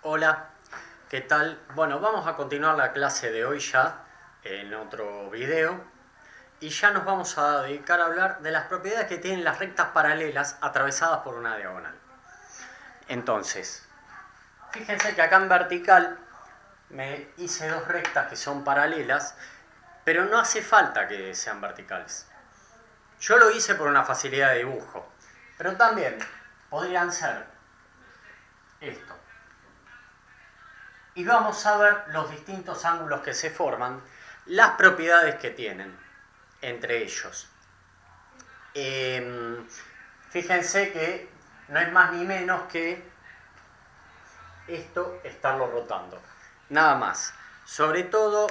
Hola, ¿qué tal? Bueno, vamos a continuar la clase de hoy ya en otro video y ya nos vamos a dedicar a hablar de las propiedades que tienen las rectas paralelas atravesadas por una diagonal. Entonces, fíjense que acá en vertical me hice dos rectas que son paralelas, pero no hace falta que sean verticales. Yo lo hice por una facilidad de dibujo, pero también podrían ser esto. Y vamos a ver los distintos ángulos que se forman, las propiedades que tienen entre ellos. Fíjense que no es más ni menos que esto estarlo rotando. Nada más. Sobre todo,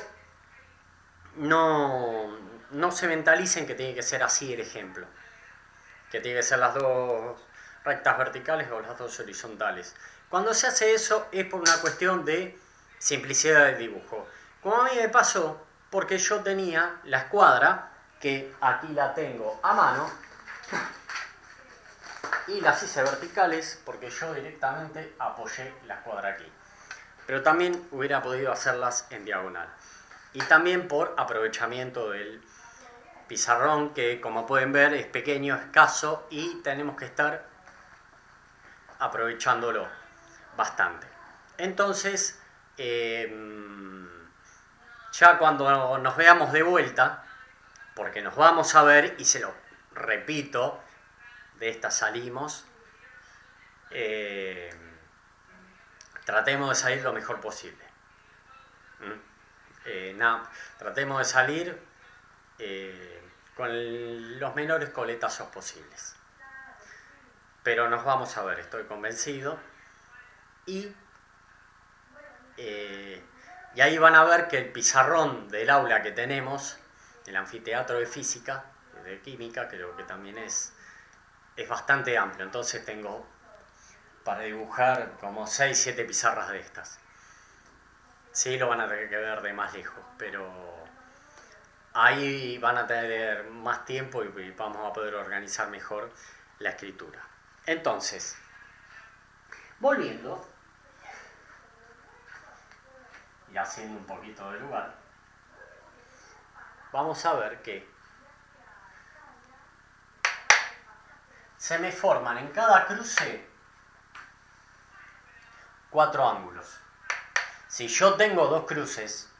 no se mentalicen que tiene que ser así el ejemplo. Que tiene que ser las dos rectas verticales o las dos horizontales. Cuando se hace eso es por una cuestión de simplicidad de dibujo. Como a mí me pasó, porque yo tenía la escuadra, que aquí la tengo a mano, y las hice verticales porque yo directamente apoyé la escuadra aquí. Pero también hubiera podido hacerlas en diagonal. Y también por aprovechamiento del pizarrón, que como pueden ver es pequeño, escaso, y tenemos que estar aprovechándolo bastante. Entonces, ya cuando nos veamos de vuelta, porque nos vamos a ver, y se lo repito, de esta salimos, tratemos de salir lo mejor posible. Tratemos de salir con los menores coletazos posibles. Pero nos vamos a ver, estoy convencido. Y ahí van a ver que el pizarrón del aula que tenemos, el anfiteatro de física, de química, creo que también es bastante amplio. Entonces tengo para dibujar como 6-7 pizarras de estas. Sí, lo van a tener que ver de más lejos, pero ahí van a tener más tiempo y vamos a poder organizar mejor la escritura. Entonces, volviendo y haciendo un poquito de lugar, vamos a ver que se me forman en cada cruce 4 ángulos. Si yo tengo dos cruces,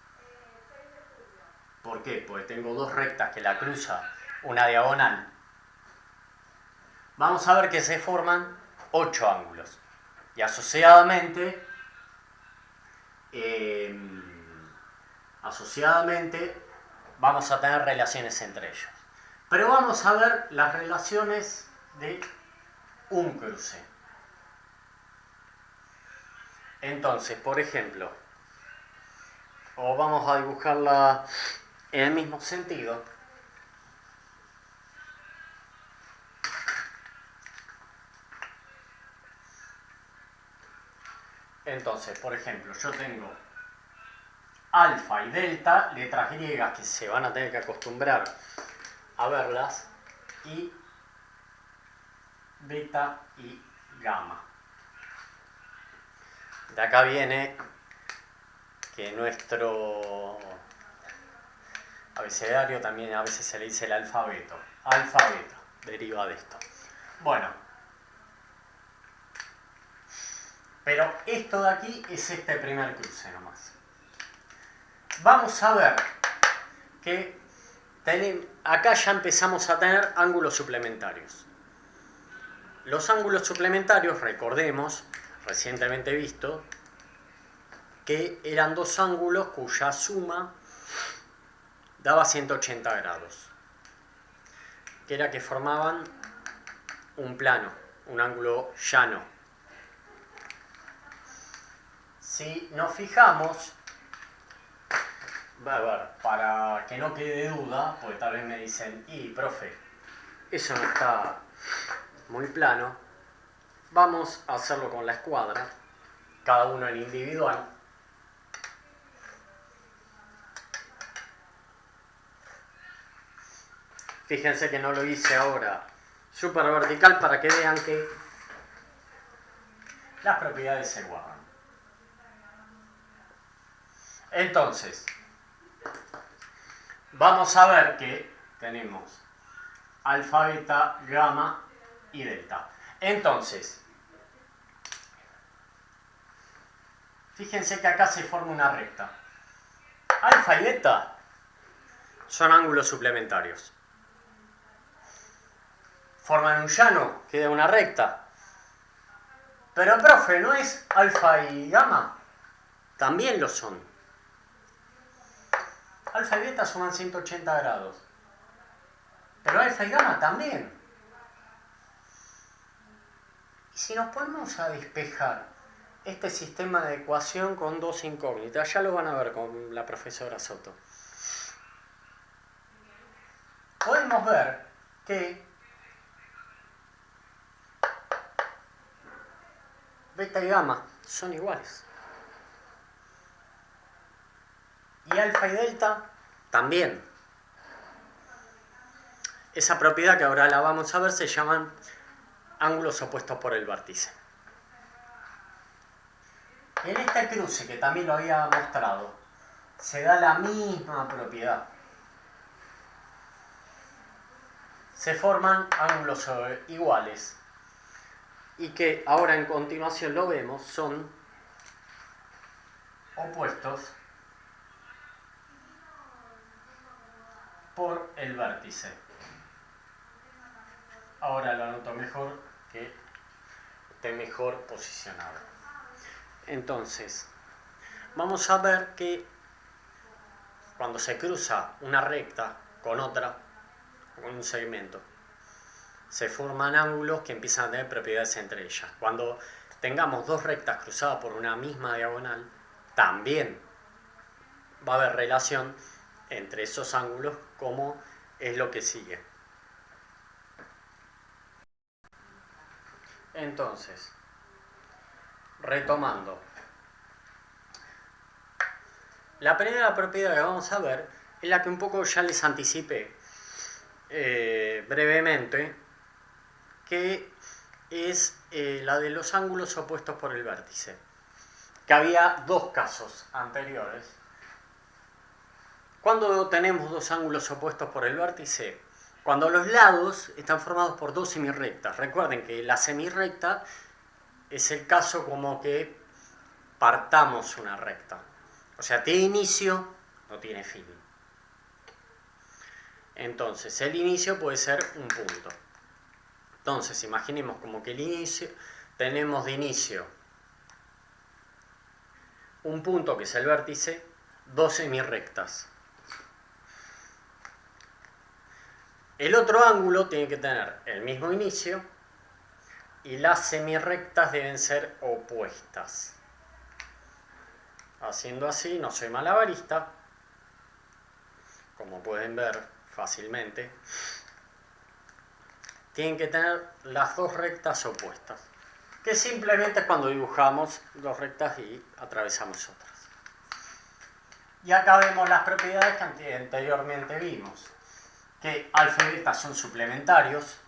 ¿por qué? Porque tengo dos rectas que la cruza una diagonal. Vamos a ver que se forman 8 ángulos. Y asociadamente vamos a tener relaciones entre ellos. Pero vamos a ver las relaciones de un cruce. Entonces, por ejemplo, o vamos a dibujarla en el mismo sentido. Entonces, por ejemplo, yo tengo alfa y delta, letras griegas que se van a tener que acostumbrar a verlas, y beta y gamma. De acá viene que nuestro abecedario también a veces se le dice el alfabeto. Alfabeto, deriva de esto. Bueno, pero esto de aquí es este primer cruce nomás. Vamos a ver que acá ya empezamos a tener ángulos suplementarios. Los ángulos suplementarios, recordemos, recientemente visto, que eran dos ángulos cuya suma daba 180 grados. Que era que formaban un plano, un ángulo llano. Si nos fijamos, a ver, para que no quede duda, porque tal vez me dicen, profe, eso no está muy plano, vamos a hacerlo con la escuadra, cada uno en individual. Fíjense que no lo hice ahora súper vertical para que vean que las propiedades se guardan. Entonces, vamos a ver que tenemos alfa, beta, gamma y delta. Entonces, fíjense que acá se forma una recta. Alfa y beta son ángulos suplementarios. Forman un llano, queda una recta. Pero, profe, ¿no es alfa y gamma? También lo son. Alfa y beta suman 180 grados. Pero alfa y gamma también. Y si nos ponemos a despejar este sistema de ecuación con dos incógnitas, ya lo van a ver con la profesora Soto. Podemos ver que beta y gamma son iguales. Y alfa y delta también. Esa propiedad que ahora la vamos a ver se llaman ángulos opuestos por el vértice. En este cruce, que también lo había mostrado, se da la misma propiedad. Se forman ángulos iguales. Y que ahora en continuación lo vemos, son opuestos por el vértice. Ahora lo anoto mejor, que esté mejor posicionado. Entonces, vamos a ver que cuando se cruza una recta con otra, con un segmento, se forman ángulos que empiezan a tener propiedades entre ellas. Cuando tengamos dos rectas cruzadas por una misma diagonal, también va a haber relación entre esos ángulos, como es lo que sigue. Entonces, retomando, la primera propiedad que vamos a ver es la que un poco ya les anticipé brevemente, que es la de los ángulos opuestos por el vértice. Que había dos casos anteriores. ¿Cuándo tenemos dos ángulos opuestos por el vértice? Cuando los lados están formados por dos semirrectas. Recuerden que la semirrecta es el caso como que partamos una recta. O sea, tiene inicio, no tiene fin. Entonces, el inicio puede ser un punto. Entonces, imaginemos como que el inicio, tenemos de inicio un punto que es el vértice, dos semirrectas. El otro ángulo tiene que tener el mismo inicio y las semirrectas deben ser opuestas. Haciendo así, no soy malabarista, como pueden ver fácilmente, tienen que tener las dos rectas opuestas, que simplemente es cuando dibujamos dos rectas y atravesamos otras. Y acá vemos las propiedades que anteriormente vimos, que alfa y beta son suplementarios.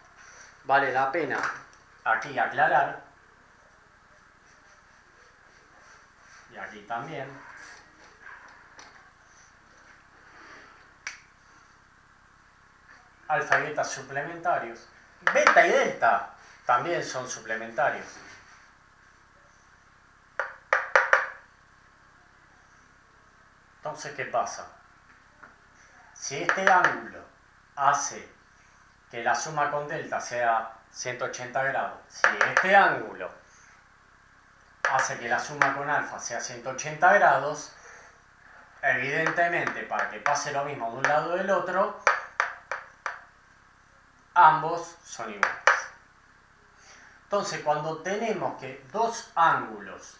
Vale la pena aquí aclarar, y aquí también, alfa y beta suplementarios. Beta y delta también son suplementarios. Entonces, ¿qué pasa? Si este ángulo hace que la suma con delta sea 180 grados, si este ángulo hace que la suma con alfa sea 180 grados, evidentemente, para que pase lo mismo de un lado o del otro, ambos son iguales. Entonces, cuando tenemos que dos ángulos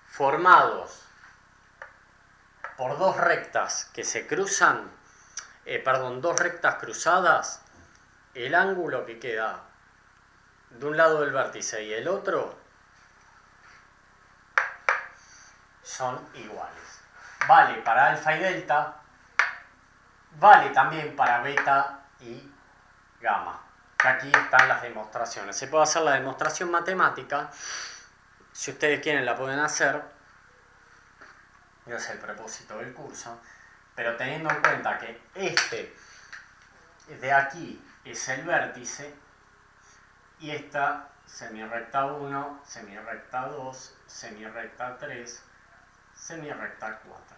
formados por dos rectas que se cruzan, dos rectas cruzadas, el ángulo que queda de un lado del vértice y el otro son iguales. Vale para alfa y delta, vale también para beta y gamma. Que aquí están las demostraciones. Se puede hacer la demostración matemática, si ustedes quieren la pueden hacer. no es el propósito del curso, pero teniendo en cuenta que este de aquí es el vértice y esta semirrecta 1, semirrecta 2, semirrecta 3, semirrecta 4.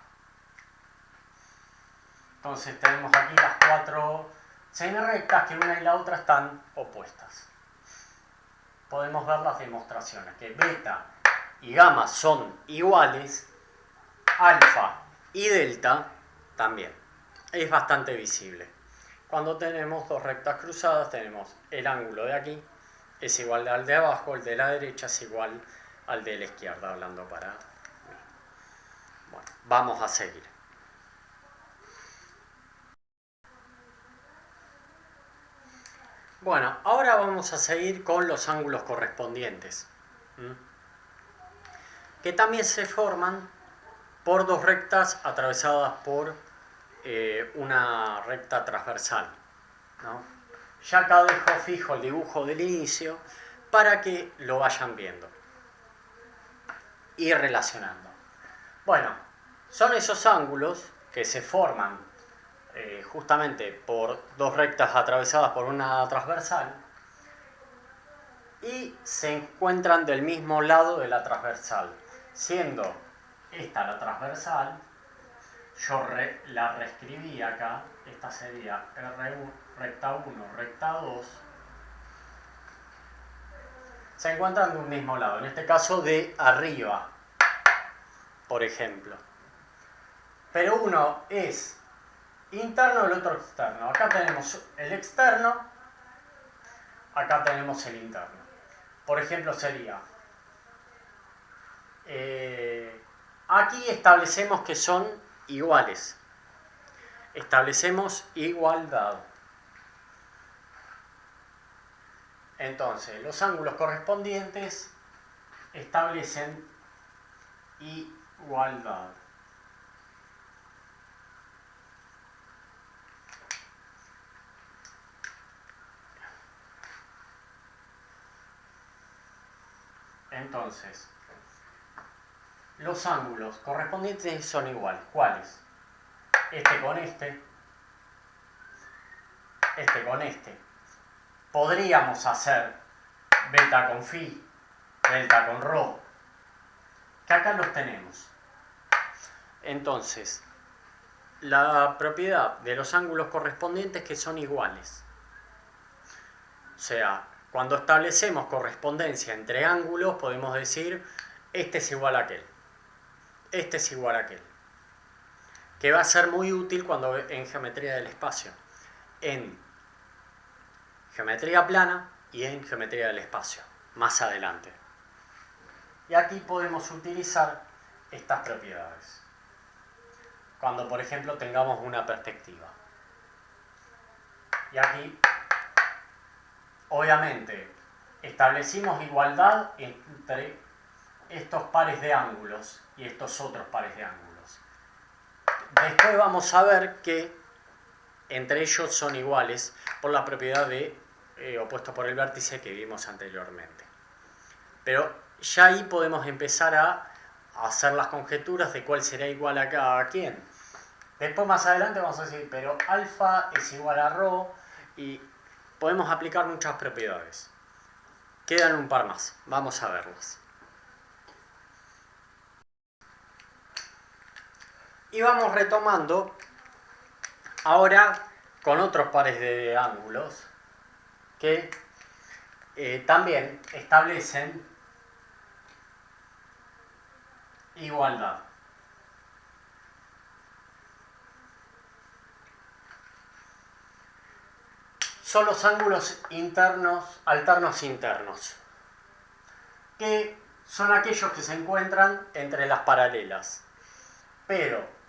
Entonces tenemos aquí las 4 semirrectas que una y la otra están opuestas. Podemos ver las demostraciones, que beta y gamma son iguales, alfa y delta también. Es bastante visible. Cuando tenemos dos rectas cruzadas, tenemos el ángulo de aquí es igual al de abajo, el de la derecha es igual al de la izquierda, hablando para mí. Bueno, vamos a seguir. Bueno, ahora vamos a seguir con los ángulos correspondientes, que también se forman por dos rectas atravesadas por una recta transversal, ¿no? Ya acá dejo fijo el dibujo del inicio para que lo vayan viendo y relacionando. Bueno, son esos ángulos que se forman justamente por dos rectas atravesadas por una transversal y se encuentran del mismo lado de la transversal, siendo esta la transversal. Yo la reescribí acá, esta sería R1, recta 1, recta 2. Se encuentran de un mismo lado, en este caso de arriba, por ejemplo. Pero uno es interno y el otro externo. Acá tenemos el externo, acá tenemos el interno. Por ejemplo sería, aquí establecemos que son iguales. Establecemos igualdad. Entonces, los ángulos correspondientes establecen igualdad. Entonces, los ángulos correspondientes son iguales. ¿Cuáles? Este con este. Este con este. Podríamos hacer beta con phi, delta con rho, que acá los tenemos. Entonces, la propiedad de los ángulos correspondientes es que son iguales. O sea, cuando establecemos correspondencia entre ángulos, podemos decir, este es igual a aquel. Este es igual a aquel. Que va a ser muy útil cuando en geometría del espacio. En geometría plana y en geometría del espacio, más adelante. Y aquí podemos utilizar estas propiedades. Cuando, por ejemplo, tengamos una perspectiva. Y aquí, obviamente, establecimos igualdad entre estos pares de ángulos y estos otros pares de ángulos. Después vamos a ver que entre ellos son iguales por la propiedad de opuesto por el vértice que vimos anteriormente. Pero ya ahí podemos empezar a hacer las conjeturas de cuál será igual a cada quién. Después más adelante vamos a decir, pero alfa es igual a rho y podemos aplicar muchas propiedades. Quedan un par más, vamos a verlas. Y vamos retomando ahora con otros pares de ángulos que también establecen igualdad. Son los ángulos internos, alternos internos, que son aquellos que se encuentran entre las paralelas. Pero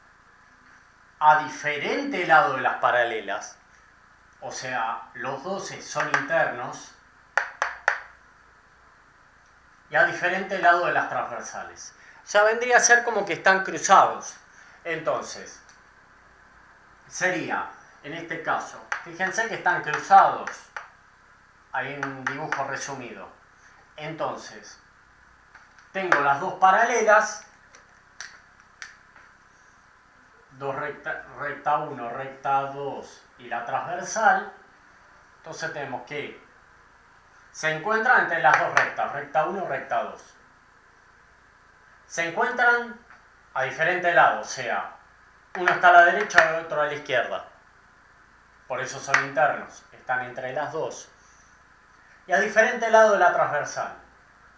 a diferente lado de las paralelas, o sea, los 12 son internos, y a diferente lado de las transversales. O sea, vendría a ser como que están cruzados. Entonces, sería, en este caso, fíjense que están cruzados. Hay un dibujo resumido. Entonces, tengo las dos paralelas recta 1, recta 2 y la transversal, entonces tenemos que se encuentran entre las dos rectas, recta 1, recta 2. Se encuentran a diferente lado, o sea, uno está a la derecha y otro a la izquierda. Por eso son internos, están entre las dos. Y a diferente lado de la transversal.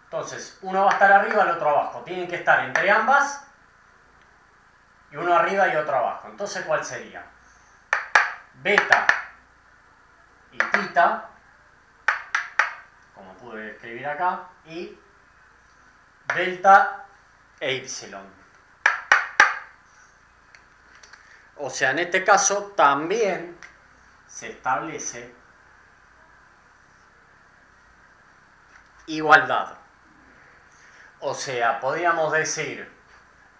Entonces, uno va a estar arriba, el otro abajo. Tienen que estar entre ambas y uno arriba y otro abajo. Entonces, ¿cuál sería? Beta y tita, como pude escribir acá, y delta e ypsilon. O sea, en este caso también se establece igualdad. O sea, podríamos decir,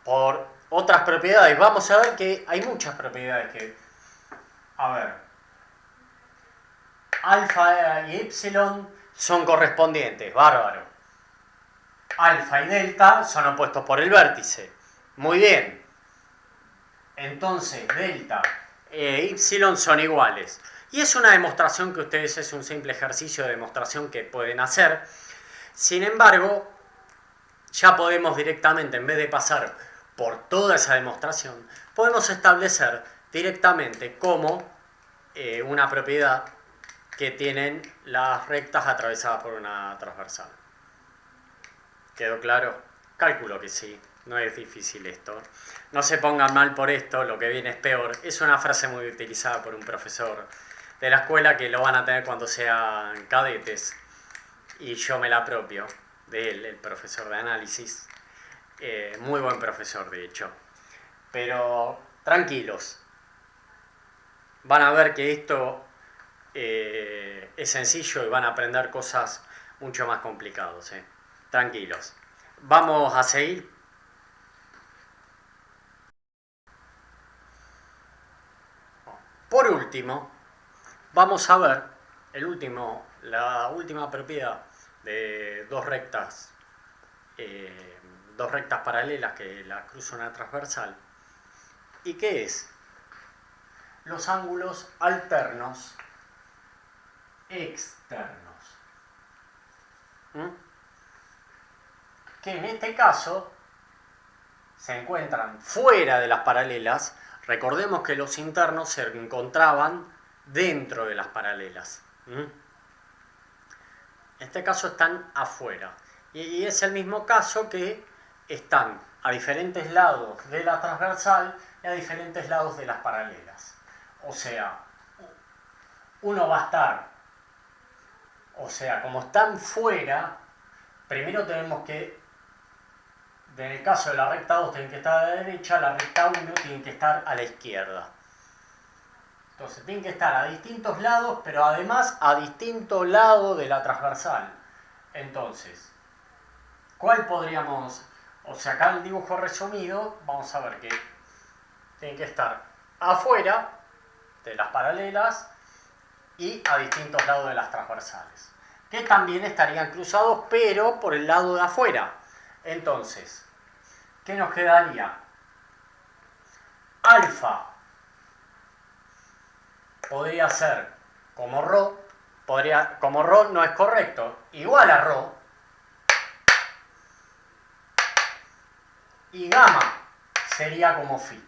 por otras propiedades, vamos a ver que hay muchas propiedades que... A ver, alfa y epsilon son correspondientes, bárbaro. Alfa y delta son opuestos por el vértice. Muy bien. Entonces, delta e ypsilon son iguales. Y es una demostración que ustedes, es un simple ejercicio de demostración que pueden hacer. Sin embargo, ya podemos directamente, en vez de pasar por toda esa demostración, podemos establecer directamente como una propiedad que tienen las rectas atravesadas por una transversal. ¿Quedó claro? Calculo que sí, no es difícil esto. No se pongan mal por esto, lo que viene es peor. Es una frase muy utilizada por un profesor de la escuela que lo van a tener cuando sean cadetes. Y yo me la apropio de él, el profesor de análisis. Muy buen profesor, de hecho. Pero tranquilos. Van a ver que esto es sencillo y van a aprender cosas mucho más complicadas. Tranquilos. Vamos a seguir. Por último, vamos a ver la última propiedad de dos rectas paralelas que la cruzan una transversal. ¿Y qué es? Los ángulos alternos externos. Que en este caso se encuentran fuera de las paralelas. Recordemos que los internos se encontraban dentro de las paralelas. En este caso están afuera. Y es el mismo caso que están a diferentes lados de la transversal y a diferentes lados de las paralelas. O sea, uno va a estar, o sea, como están fuera, primero tenemos que, en el caso de la recta 2 tienen que estar a la derecha, la recta 1 tiene que estar a la izquierda. Entonces tienen que estar a distintos lados, pero además a distinto lado de la transversal. Entonces, ¿cuál podríamos...? O sea, acá en el dibujo resumido, vamos a ver que tienen que estar afuera de las paralelas y a distintos lados de las transversales. Que también estarían cruzados, pero por el lado de afuera. Entonces, ¿qué nos quedaría? Alfa podría ser como ρ, como ρ no es correcto, igual a ρ, y gamma sería como phi.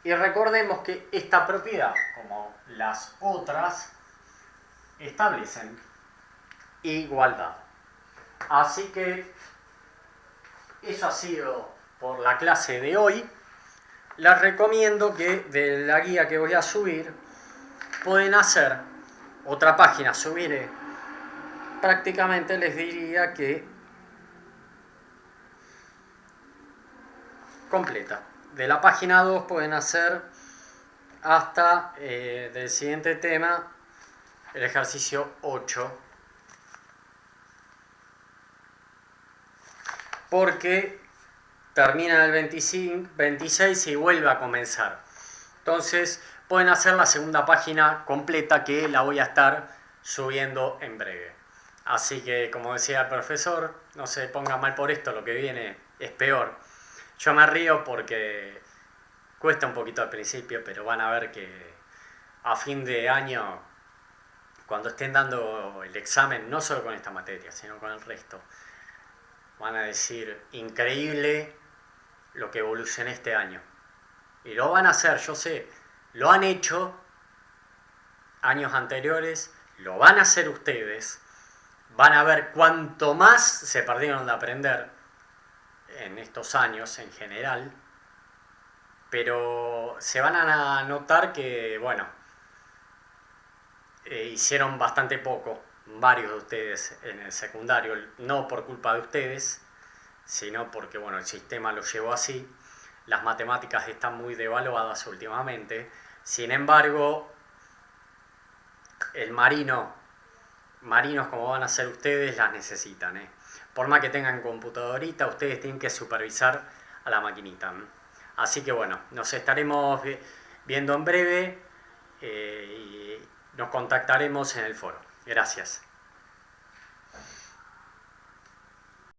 Y recordemos que esta propiedad, como las otras, establecen igualdad. Así que eso ha sido por la clase de hoy. Les recomiendo que de la guía que voy a subir pueden hacer otra página, subiré. Prácticamente les diría que completa. De la página 2 pueden hacer hasta del siguiente tema el ejercicio 8. Porque termina el 26 y vuelve a comenzar. Entonces pueden hacer la segunda página completa que la voy a estar subiendo en breve. Así que, como decía el profesor, no se pongan mal por esto, lo que viene es peor. Yo me río porque cuesta un poquito al principio, pero van a ver que a fin de año, cuando estén dando el examen, no solo con esta materia, sino con el resto, van a decir, increíble lo que evolucioné este año. Y lo van a hacer, yo sé, lo han hecho años anteriores, lo van a hacer ustedes, van a ver cuánto más se perdieron de aprender en estos años en general, pero se van a notar que, bueno, hicieron bastante poco, varios de ustedes en el secundario, no por culpa de ustedes, sino porque, bueno, el sistema lo llevó así. Las matemáticas están muy devaluadas últimamente. Sin embargo, el marinos como van a ser ustedes, las necesitan. Por más que tengan computadorita, ustedes tienen que supervisar a la maquinita. Así que bueno, nos estaremos viendo en breve y nos contactaremos en el foro. Gracias.